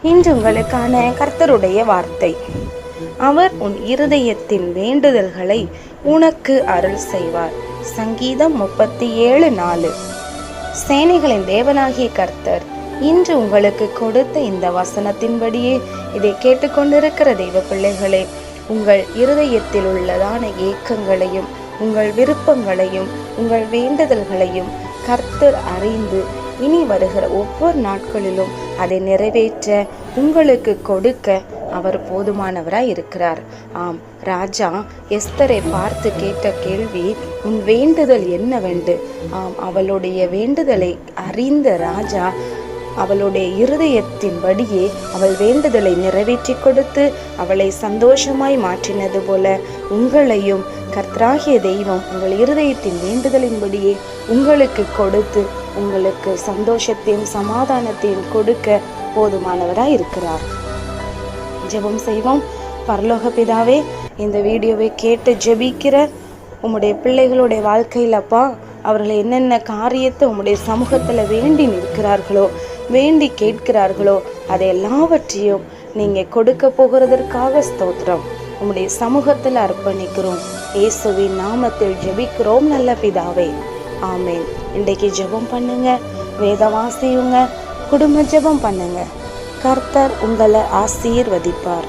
இன்று உங்களுக்கான கர்த்தருடைய வார்த்தை. அவர் உன் இருதயத்தின் வேண்டுதல்களை உனக்கு அருள் செய்வார். சங்கீதம் 37:4. சேனைகளின் தேவனாகிய கர்த்தர் இன்று உங்களுக்கு கொடுத்த இந்த வசனத்தின்படியே இதை கேட்டுக்கொண்டிருக்கிற தெய்வ பிள்ளைகளே, உங்கள் இருதயத்தில் உள்ளதான ஏக்கங்களையும் உங்கள் விருப்பங்களையும் உங்கள் வேண்டுதல்களையும் கர்த்தர் அறிந்து இனி வருகிற ஒவ்வொரு நாட்களிலும் அதை நிறைவேற்ற உங்களுக்கு கொடுக்க அவர் போதுமானவராய் இருக்கிறார். ஆம், ராஜா எஸ்தரை பார்த்து கேட்ட கேள்வி, உன் வேண்டுதல் என்னவென்று. ஆம், அவளுடைய வேண்டுதலை அறிந்த ராஜா அவளுடைய இருதயத்தின்படியே அவள் வேண்டுதலை நிறைவேற்றி கொடுத்து அவளை சந்தோஷமாய் மாற்றினது போல உங்களையும் கர்த்தராகிய தெய்வம் உங்கள் இருதயத்தின் வேண்டுதலின்படியே உங்களுக்கு கொடுத்து உங்களுக்கு சந்தோஷத்தையும் சமாதானத்தையும் கொடுக்க போதுமானவராய் இருக்கிறார். ஜெபம் செய்வோம். பரலோக பிதாவே, இந்த வீடியோவை கேட்டு ஜெபிக்கிற உம்முடைய பிள்ளைகளுடைய வாழ்க்கையில் அப்பா, அவர்கள் என்னென்ன காரியத்தை உம்முடைய சமூகத்தில் வேண்டி நிற்கிறார்களோ, வேண்டி கேட்கிறார்களோ, அதை எல்லாவற்றையும் நீங்கள் கொடுக்க போகிறதற்காக ஸ்தோத்திரம். உம்முடைய சமூகத்தில் அர்ப்பணிக்கிறோம். இயேசுவின் நாமத்தில் ஜெபிக்கிறோம் நல்ல பிதாவே, ஆமேன். இன்றைக்கு ஜெபம் பண்ணுங்க, வேதவாசியுங்க, குடும்ப ஜெபம் பண்ணுங்க. கர்த்தர் உங்களை ஆசீர்வதிப்பார்.